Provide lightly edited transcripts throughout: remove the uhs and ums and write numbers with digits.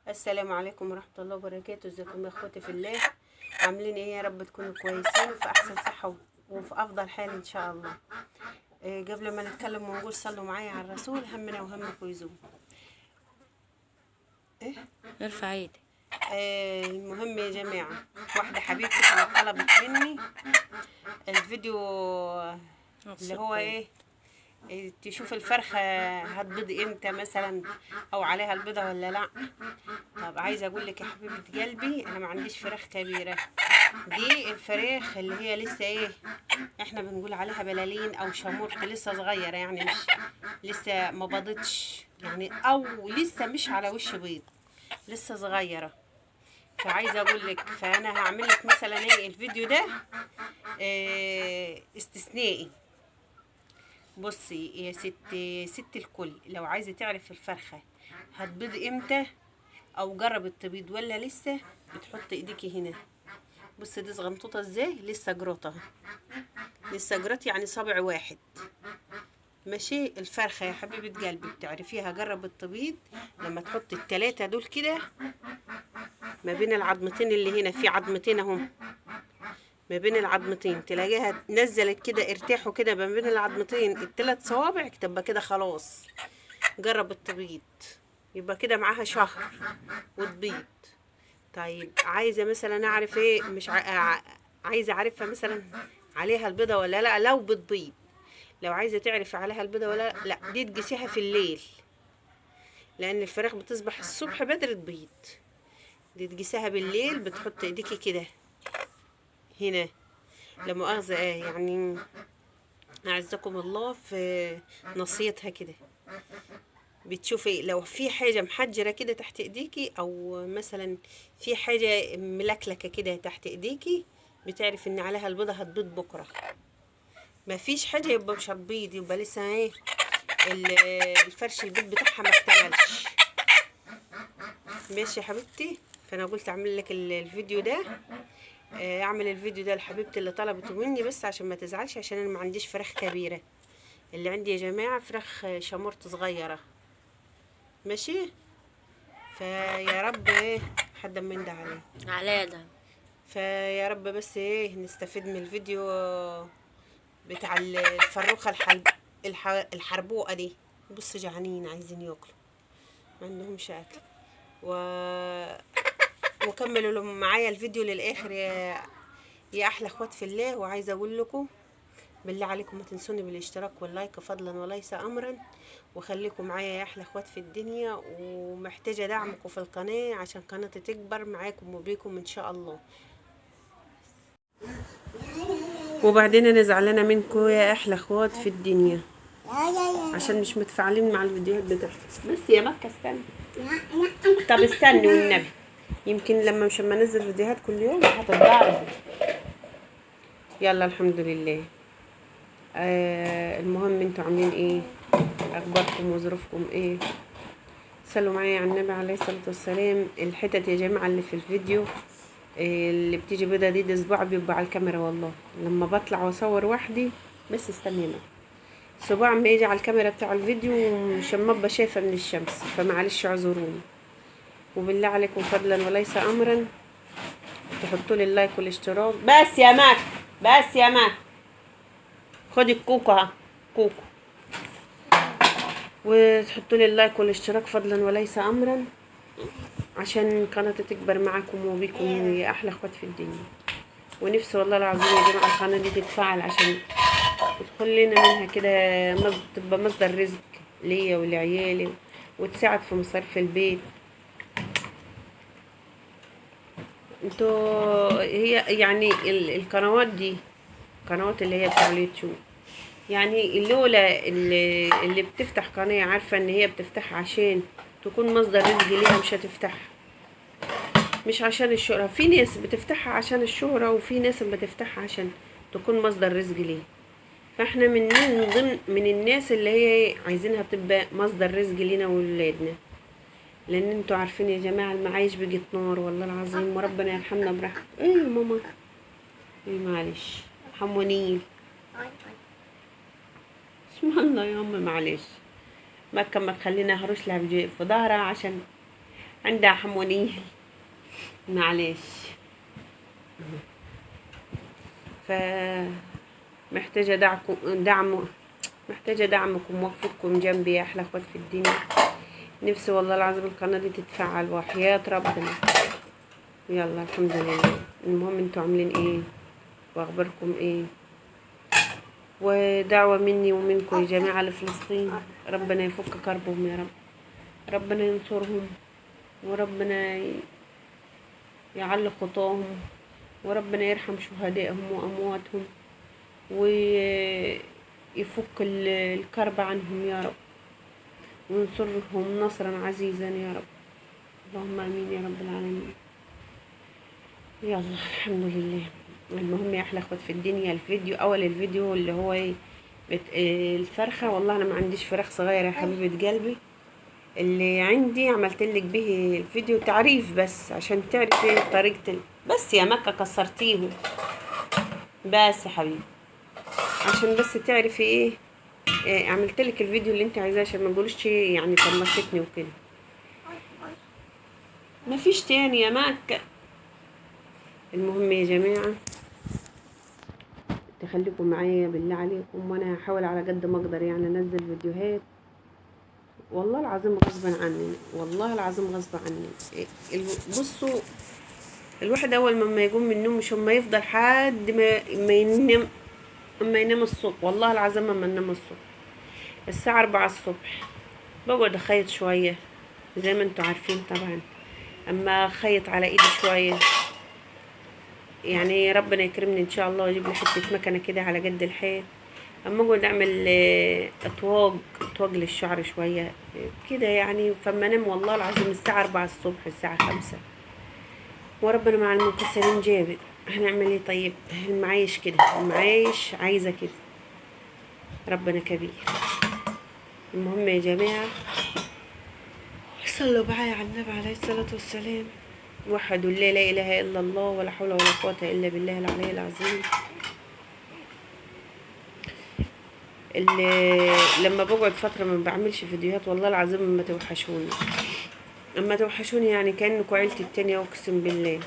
السلام عليكم ورحمة الله وبركاته. ازيكم يا اخواتي في الله؟ عاملين ايه؟ يا رب تكونوا كويسين وفي احسن صحة وفي افضل حال ان شاء الله. قبل ما نتكلم ونقول صلوا معايا على الرسول، همنا وهمكم يزول. ايه ارفع ايدك. المهم يا جماعة، واحدة حبيبتي كانت طلبت مني الفيديو اللي هو ايه، تشوف الفرخة هتبيض امتى مثلا، او عليها البيضة ولا لا. طب عايزة اقول لك يا حبيبة قلبي، انا ما عنديش فراخ كبيرة. دي الفراخ اللي هي لسه ايه، احنا بنقول عليها بلالين او شامورت، لسه صغيرة يعني، مش لسه ما بيضتش يعني، او لسه مش على وش بيض، لسه صغيرة. فعايزة اقول لك، فانا هعمل لك مثلا ايه الفيديو ده استثنائي. بصي يا ست الكل، لو عايزة تعرف الفرخة هتبيض امتى، او جربت تبيض ولا لسه، بتحط ايديكي هنا. بصي دي صغنطوطة ازاي، لسه جروطة، لسه جروت يعني صابع واحد. ماشي، الفرخة يا حبيبة قلبي بتعرفيها جربت تبيض لما تحط التلاتة دول كده ما بين العظمتين، اللي هنا في عظمتين اهم، ما بين العظمتين تلاقيها نزلت كده، ارتاحوا كده ما بين العظمتين التلات صوابع، تبقى كده خلاص جربت تبيض، يبقى كده معاها شهر وتبيض. طيب عايزة مثلا اعرف ايه، مش عايزة اعرفها مثلا عليها البيضة ولا لا، لو بتبيض، لو عايزة تعرف عليها البيضة ولا لا، لا دي تقيسيها في الليل، لان الفراخ بتصبح الصبح بدري تبيض. دي تقيسيها بالليل، بتحط ايديكي كده هنا، لا مؤاخذة يعني اعزكم الله في نصيتها كده، بتشوفي لو في حاجة محجرة كده تحت ايديكي، او مثلا في حاجة ملكلكة كده تحت ايديكي، بتعرف ان عليها البيضة هتبيض بكرة. ما فيش حاجة يبقى مش هتبيض، يبقى لسه ايه، الفرش البيض بتاعها ما اكتملش. ماشي يا حبيبتي، فانا قلت اعمل لك الفيديو ده. اعمل الفيديو ده لحبيبتي اللي طلبته مني، بس عشان ما تزعلش، عشان انا ما عنديش فراخ كبيرة، اللي عندي يا جماعة فراخ شامورت صغيرة. ماشي، فيا رب ايه حد من ده عليه، عليا ده. فيا رب بس ايه نستفيد من الفيديو بتاع الفروخة الحربوقة دي. بص جعانين عايزين ياكلوا، ما عندهمش اكل. و... وكملوا معايا الفيديو للاخر يا احلى اخوات في الله. وعايزه اقول لكم بالله عليكم ما تنسوني بالاشتراك واللايك فضلا وليس امرا، وخليكم معايا يا احلى اخوات في الدنيا، ومحتاجه دعمكم في القناه عشان قناتي تكبر معاكم وبيكم ان شاء الله. وبعدين انا زعلانه منكم يا احلى اخوات في الدنيا، عشان مش متفاعلين مع الفيديوهات بتاعتي. بس يا مكه استني، طب استني والنبي، يمكن لما مش لما انزل فيديوهات كل يوم هتتضاربوا. يلا الحمد لله. المهم انتوا عاملين ايه، اخباركم وظروفكم ايه؟ صلوا معايا على النبي عليه الصلاه والسلام. الحتت يا جماعه اللي في الفيديو اللي بتيجي بيضه دي صباع بيبقى على الكاميرا، والله لما بطلع واصور وحدي. بس استنينا، صباع ما يجي على الكاميرا بتاع الفيديو مش مبقى شايفه من الشمس، فمعلش اعذروني. وبالله عليكم فضلا وليس امرا تحطوا لي اللايك والاشتراك. بس يا ماك، بس يا ماك، خدي الكوكو اهو، كوكو. وتحطوا لي اللايك والاشتراك فضلا وليس امرا، عشان قناتي تكبر معاكم وبيكم يا احلى اخوات في الدنيا. ونفسي والله العظيم يا جماعه القناه دي تتفعل، عشان يدخل لنا منها كده تبقى مصدر رزق ليا ولعيالي، وتساعد في مصاريف البيت. انتوا هي يعني القنوات دي، القنوات اللي هي بتاع اليوتيوب، يعني اللولة اللي بتفتح قناة عارفة ان هي بتفتحها عشان تكون مصدر رزق ليها، مش هتفتحها مش عشان الشهرة. في ناس بتفتحها عشان الشهرة، وفي ناس بتفتحها عشان تكون مصدر رزق ليها. فاحنا من ضمن من الناس اللي هي عايزينها تبقى مصدر رزق لينا وولادنا، لان انتوا عارفين يا جماعة المعايش بقت نار والله العظيم، وربنا يرحمنا برحمة. ايه يا ماما، ايه معلش حمونين، اسم الله يا امي معلش. مكة ما تخلينا هروش لها في ظهرها، عشان عندها حمونيه معلش. ف محتاجة محتاجة دعمكم ووقفتكم جنبي يا أحلى أخوات في الدنيا. نفسي والله العظيم القناة دي تتفعل وحياة ربنا. يلا الحمد لله. المهم انتوا عاملين ايه واخباركم ايه؟ ودعوة مني ومنكم يا جماعة لفلسطين، ربنا يفك كربهم يا رب، ربنا ينصرهم، وربنا يعلي خطاهم، وربنا يرحم شهدائهم وأمواتهم، ويفك الكرب عنهم يا رب، وينصرهم نصرا عزيزا يا رب. اللهم امين يا رب العالمين. يلا الحمد لله. المهم يا احلى اخوات في الدنيا، الفيديو اللي هو ايه الفرخه. والله انا ما عنديش فراخ صغيره يا حبيبه قلبي، اللي عندي عملت لك به الفيديو تعريف بس عشان تعرفي طريقه بس يا مكه كسرتيه بس يا حبيبي، عشان بس تعرفي ايه عملت لك الفيديو اللي انت عايزاه، عشان ما تقولوش يعني طنشتني وكده. مفيش تاني يا مكه. المهم يا جماعه تخليكم معايا بالله عليكم، وانا هحاول على قد ما اقدر يعني انزل فيديوهات. والله العظيم غصبا عني، والله العظيم غصب عني. بصوا الواحد اول ما يقوم من النوم مش ما يفضل حد ما ينام، اما ينام الصبح. والله العظيم اما ينام الصبح الساعه 4 الصبح بقعد اخيط شويه زي ما انتوا عارفين طبعا، اما اخيط على ايدي شويه يعني ربنا يكرمني ان شاء الله واجيب لي حته مكنه كده على قد الحيل، اما اقعد اعمل اطواج للشعر شويه كده يعني. فما انام والله العظيم الساعه 4 الصبح الساعه 5، وربنا مع المنكسرين جابر. هنعمل ايه طيب؟ المعايش كده، المعايش عايزه كده، ربنا كبير. المهم يا جماعه صلوا معايا على النبي عليه الصلاه والسلام، وحدوا الله لا اله الا الله ولا حول ولا قوه الا بالله العلي العظيم. لما بقعد فتره ما بعملش فيديوهات والله العظيم اما توحشوني يعني كانكم عيلتي التانية اقسم بالله.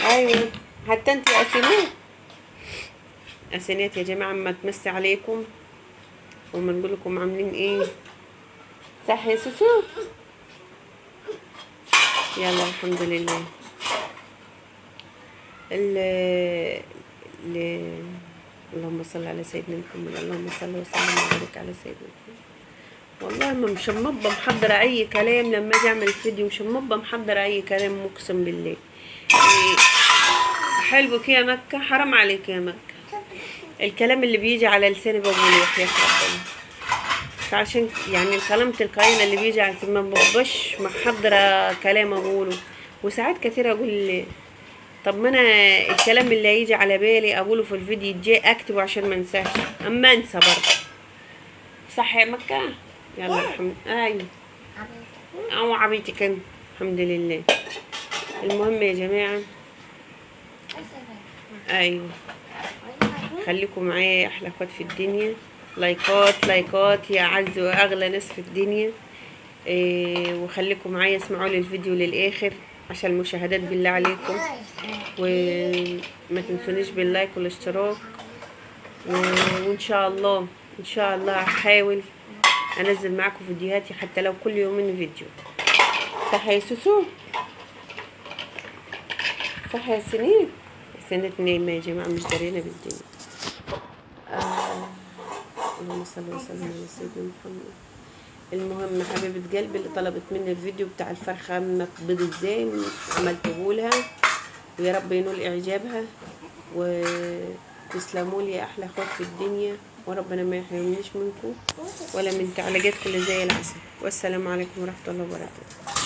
ايوه حتى انت اسنات يا جماعه، اما تمسي عليكم وما نقول لكم عاملين ايه. صح يا سوسو؟ يلا الحمد لله. اللهم صل على سيدنا محمد، اللهم صل وسلم وبارك على سيدنا محمد. والله ما مش مبه محضره اي كلام لما اجي اعمل فيديو، مش مبه محضره اي كلام اقسم بالله. يعني حلوك يا مكه، حرام عليك يا مكه، الكلام اللي بيجي على لساني بقوله وحياة ربنا، عشان يعني الكلام تلقائيا اللي بيجي على ما ببقاش محضره كلام اقوله. وساعات كتير اقول طب ما انا الكلام اللي هيجي على بالي اقوله في الفيديو الجاي اكتبه عشان ما انساش، اما انسى برضه. صح يا مكه؟ يلا الحمد. ايوه او عبيتك انت. الحمد لله. المهم يا جماعه ايوه خليكم معايا يا احلى اخوات في الدنيا. لايكات يا اعز واغلى ناس في الدنيا. وخليكم معايا اسمعوا لي الفيديو للاخر عشان المشاهدات بالله عليكم، وما تنسونيش باللايك والاشتراك. وان شاء الله هحاول انزل معاكم فيديوهاتي حتى لو كل يومين فيديو. صح يا سوسو؟ صح يا سنين؟ سنة نايمة يا جماعة مش دارينا بالدنيا. اللهم صل وسلم على سيدنا محمد. المهم حبيبة قلبي اللي طلبت مني الفيديو بتاع الفرخة بيض ازاي عملته لها، ويا رب ينول اعجابها، وتسلموا لي يا احلى اخوات في الدنيا، وربنا ما يحرمنيش منكم ولا من تعليقاتكم اللي زي العسل. والسلام عليكم ورحمة الله وبركاته.